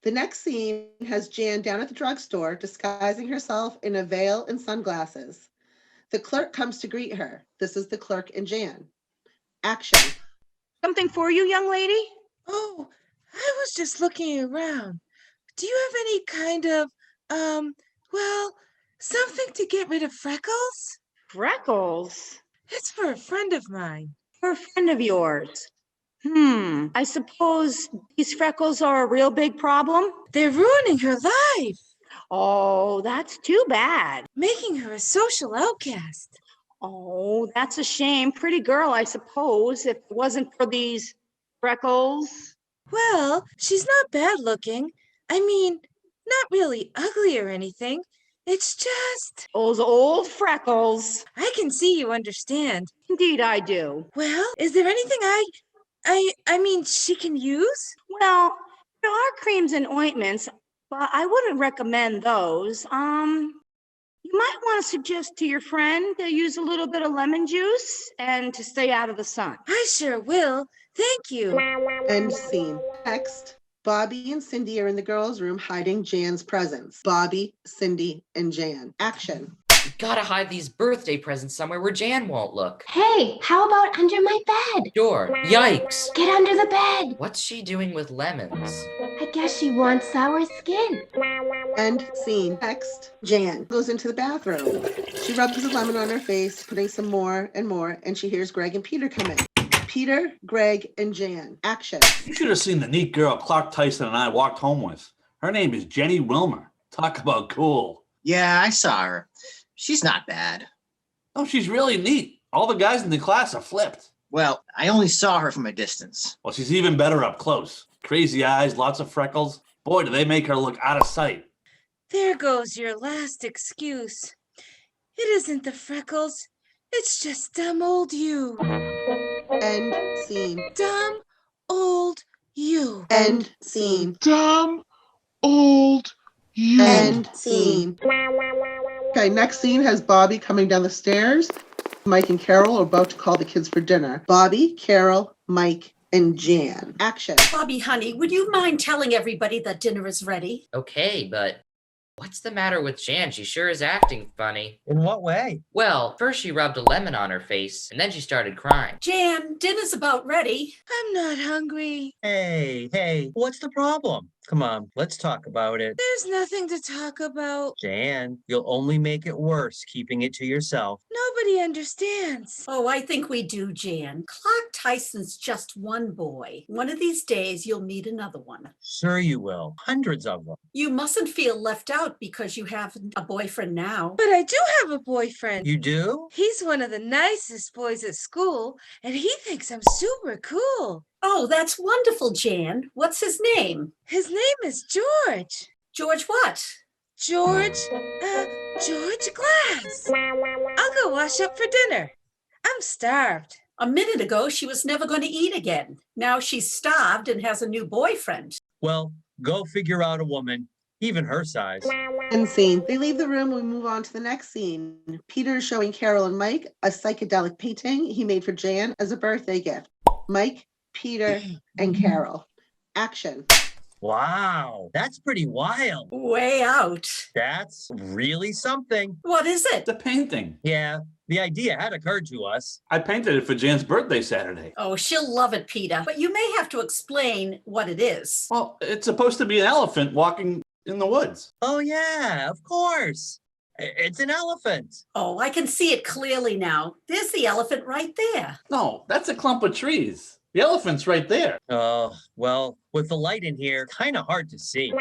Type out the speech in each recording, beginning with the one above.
The next scene has Jan down at the drugstore disguising herself in a veil and sunglasses. The clerk comes to greet her. This is the clerk and Jan. Action. Something for you, young lady? Oh, I was just looking around. Do you have any kind of, well, something to get rid of freckles? Freckles? It's for a friend of mine. For a friend of yours. I suppose these freckles are a real big problem? They're ruining her life, Oh, that's too bad. making her a social outcast. Oh, that's a shame. Pretty girl, I suppose, if it wasn't for these freckles. Well, she's not bad looking. I mean, not really ugly or anything. It's just, Those old freckles. I can see you understand. Indeed, I do. Well, is there anything I mean, she can use? Well, there are creams and ointments, but I wouldn't recommend those. You might want to suggest to your friend to use a little bit of lemon juice and to stay out of the sun. I sure will. Thank you. End scene. Next, Bobby and Cindy are in the girls' room hiding Jan's presents. Bobby, Cindy, and Jan. Action. We gotta hide these birthday presents somewhere where Jan won't look. Hey, how about under my bed? Sure. Yikes. Get under the bed. What's she doing with lemons? I guess she wants sour skin. End scene. Next, Jan goes into the bathroom. She rubs a lemon on her face, putting some more, and she hears Greg and Peter come in. Peter, Greg, and Jan. Action. You should have seen the neat girl Clark Tyson and I walked home with. Her name is Jenny Wilmer. Talk about cool. Yeah, I saw her. She's not bad. Oh, she's really neat. All the guys in the class are flipped. Well, I only saw her from a distance. Well, she's even better up close. Crazy eyes, lots of freckles. Boy, do they make her look out of sight. There goes your last excuse. It isn't the freckles. It's just dumb old you. End scene. Dumb old you. End scene. Dumb old you. End scene. Okay, next scene has Bobby coming down the stairs. Mike and Carol are about to call the kids for dinner. Bobby, Carol, Mike, and Jan. Action. Bobby, honey, would you mind telling everybody that dinner is ready? Okay, but what's the matter with Jan? She sure is acting funny. In what way? Well, first she rubbed a lemon on her face, and then she started crying. Jan, dinner's about ready. I'm not hungry. Hey, what's the problem? Come on, let's talk about it. There's nothing to talk about. Jan, you'll only make it worse keeping it to yourself. Nobody understands. Oh, I think we do, Jan. Clark Tyson's just one boy. One of these days, you'll meet another one. Sure you will. Hundreds of them. You mustn't feel left out because you have a boyfriend now. But I do have a boyfriend. You do? He's one of the nicest boys at school, and he thinks I'm super cool. Oh, that's wonderful, Jan. What's his name? His name is George. George what? George Glass. I'll go wash up for dinner. I'm starved. A minute ago, she was never going to eat again. Now she's starved and has a new boyfriend. Well, go figure out a woman, even her size. End scene. They leave the room and we move on to the next scene. Peter is showing Carol and Mike a psychedelic painting he made for Jan as a birthday gift. Mike, Peter, and Carol. Action. Wow, that's pretty wild. Way out. That's really something. What is it? The painting. Yeah, the idea had occurred to us. I painted it for Jan's birthday Saturday. Oh, she'll love it, Peter. But you may have to explain what it is. Well, it's supposed to be an elephant walking in the woods. Oh yeah, of course. It's an elephant. Oh, I can see it clearly now. There's the elephant right there. No, that's a clump of trees. The elephant's right there. Oh, well, with the light in here, kind of hard to see.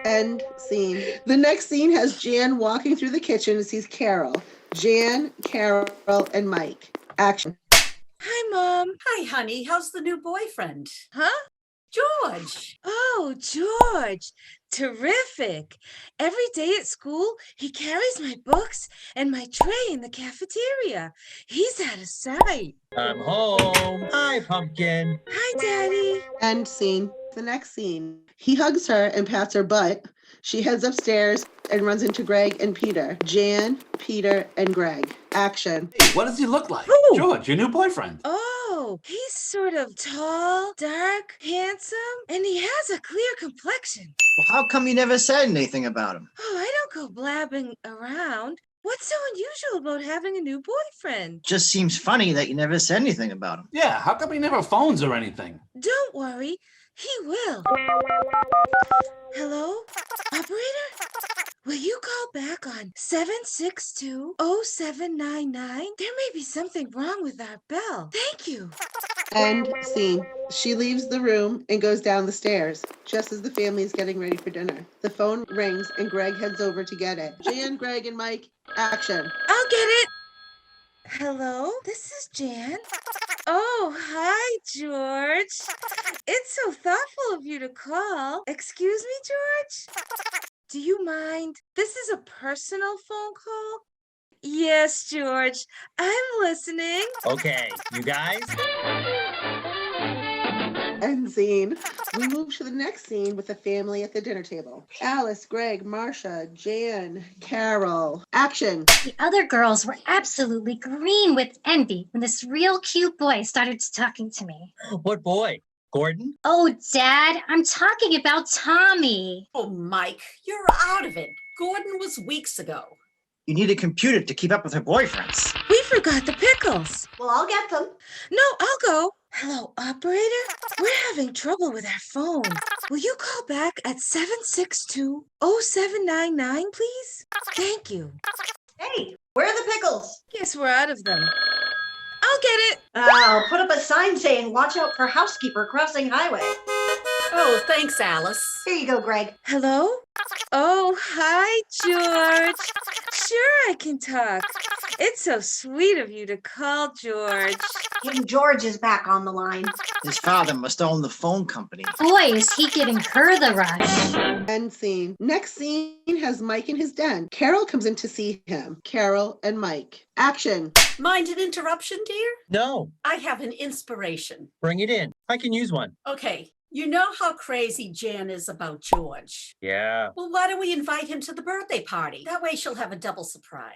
End scene. The next scene has Jan walking through the kitchen and sees Carol. Jan, Carol, and Mike. Action. Hi, Mom. Hi, honey. How's the new boyfriend? Huh? George. Oh, George. Terrific. Every day at school, he carries my books and my tray in the cafeteria. He's out of sight. I'm home. Hi, Pumpkin. Hi, Daddy. End scene. The next scene. He hugs her and pats her butt. She heads upstairs and runs into Greg and Peter. Jan, Peter, and Greg. Action. Hey, what does he look like? Who? George, your new boyfriend. Oh, Oh, he's sort of tall, dark, handsome, and he has a clear complexion. Well, how come you never said anything about him? Oh, I don't go blabbing around. What's so unusual about having a new boyfriend? Just seems funny that you never said anything about him. Yeah, how come he never phones or anything? Don't worry, he will. Hello? Operator? Will you call back on 762-0799? There may be something wrong with our bell. Thank you. End scene. She leaves the room and goes down the stairs, just as the family is getting ready for dinner. The phone rings and Greg heads over to get it. Jan, Greg, and Mike, action. I'll get it. Hello, this is Jan. Oh, hi, George. It's so thoughtful of you to call. Excuse me, George? Do you mind? This is a personal phone call? Yes, George. I'm listening. Okay, you guys. End scene. We move to the next scene with the family at the dinner table. Alice, Greg, Marcia, Jan, Carol. Action. The other girls were absolutely green with envy when this real cute boy started talking to me. What boy? Gordon? Oh, Dad, I'm talking about Tommy. Oh, Mike, you're out of it. Gordon was weeks ago. You need a computer to keep up with her boyfriends. We forgot the pickles. Well, I'll get them. No, I'll go. Hello, operator? We're having trouble with our phone. Will you call back at 762-0799, please? Thank you. Hey, where are the pickles? Guess we're out of them. I'll get it. I'll put up a sign saying, watch out for housekeeper crossing highway. Oh, thanks, Alice. Here you go, Greg. Hello? Oh, hi, George. Sure, I can talk. It's so sweet of you to call, George. King George is back on the line. His father must own the phone company. Boy, is he giving her the rush. End scene. Next scene has Mike in his den. Carol comes in to see him. Carol and Mike. Action. Mind an interruption, dear? No, I have an inspiration. bring it in. I can use one. Okay, you know how crazy Jan is about George. Yeah, Well, why don't we invite him to the birthday party? That way she'll have a double surprise.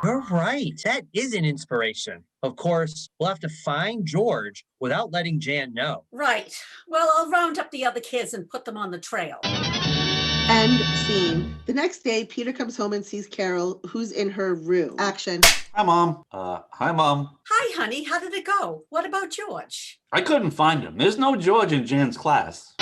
you're right. That is an inspiration. Of course, we'll have to find George without letting Jan know. Right. Well, I'll round up the other kids and put them on the trail. End scene. The next day, Peter comes home and sees Carol, who's in her room. Action. Hi, Mom. Hi, Mom. Hi, honey. How did it go? What about George? I couldn't find him. There's no George in Jan's class.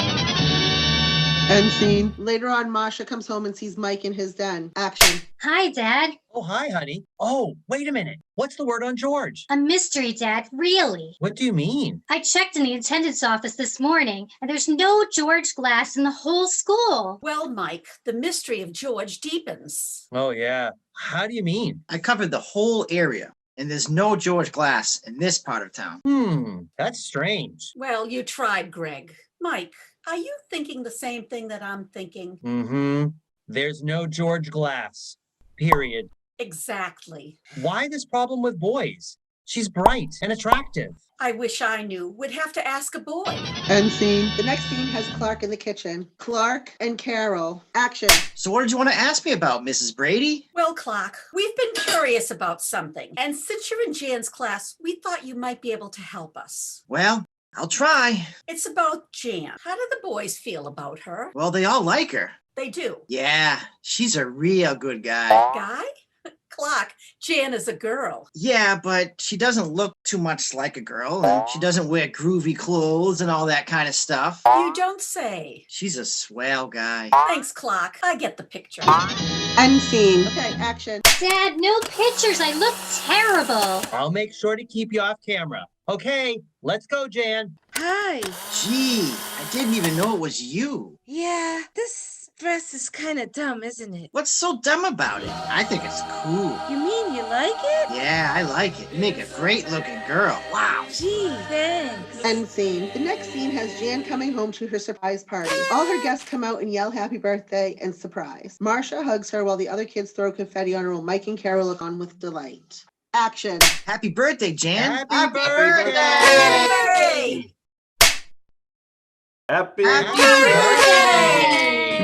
End scene. Later on, Masha comes home and sees Mike in his den. Action. Hi, Dad. Oh, hi, honey. Oh, wait a minute. What's the word on George? A mystery, Dad, really. What do you mean? I checked in the attendance office this morning, and there's no George Glass in the whole school. Well, Mike, the mystery of George deepens. Oh, yeah. How do you mean? I covered the whole area, and there's no George Glass in this part of town. That's strange. Well, you tried, Greg. Mike, are you thinking the same thing that I'm thinking? Mm-hmm. There's no George Glass. Period. Exactly. Why this problem with boys? She's bright and attractive. I wish I knew. Would have to ask a boy. End scene. The next scene has Clark in the kitchen. Clark and Carol. Action. So what did you want to ask me about, Mrs. Brady? Well, Clark, we've been curious about something. And since you're in Jan's class, we thought you might be able to help us. Well, I'll try. It's about Jan. How do the boys feel about her? Well, they all like her. They do. Yeah, she's a real good guy. Guy? Clark, Jan is a girl. Yeah, but she doesn't look too much like a girl, and she doesn't wear groovy clothes and all that kind of stuff. You don't say. She's a swell guy. Thanks, Clark. I get the picture. End scene. Okay, action. Dad, no pictures. I look terrible. I'll make sure to keep you off camera. Okay, let's go, Jan. Hi. Gee, I didn't even know it was you. Yeah, this dress is kind of dumb, isn't it? What's so dumb about it? I think it's cool. You mean you like it? Yeah, I like it. You make a great looking girl. Wow. Gee, thanks. End scene. The next scene has Jan coming home to her surprise party. All her guests come out and yell happy birthday and surprise. Marcia hugs her while the other kids throw confetti on her while Mike and Carol look on with delight. Action. Happy birthday, Jan. Happy birthday! Happy Happy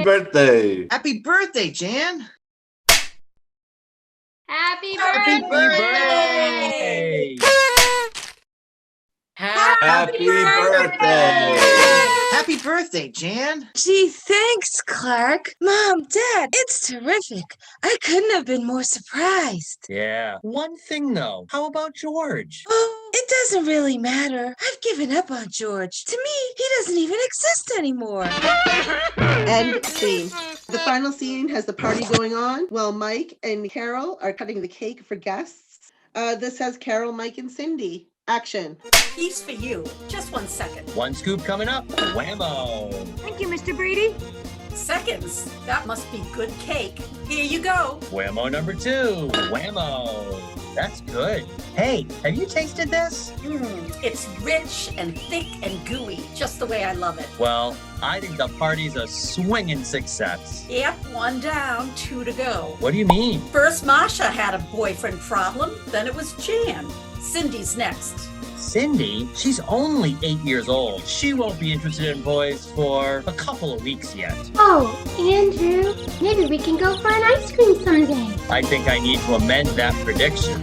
birthday. Happy birthday, Jan. Happy Happy birthday. birthday! Happy birthday! Happy birthday, Jan. Gee, thanks, Clark. Mom, Dad, it's terrific. I couldn't have been more surprised. Yeah. One thing though, how about George? Oh, it doesn't really matter. I've given up on George. To me, he doesn't even exist anymore. End scene. The final scene has the party going on while Mike and Carol are cutting the cake for guests. This has Carol, Mike, and Cindy. Action. Piece for you. Just 1 second. One scoop coming up. Whammo. Thank you, Mr. Brady. Seconds. That must be good cake. Here you go. Whammo number 2. Whammo. That's good. Hey, have you tasted this? It's rich and thick and gooey, just the way I love it. Well, I think the party's a swinging success. Yep, 1 down, 2 to go. What do you mean? First, Masha had a boyfriend problem. Then it was Jan. Cindy's next. Cindy? She's only 8 years old. She won't be interested in boys for a couple of weeks yet. Oh, Andrew, maybe we can go for an ice cream someday. I think I need to amend that prediction.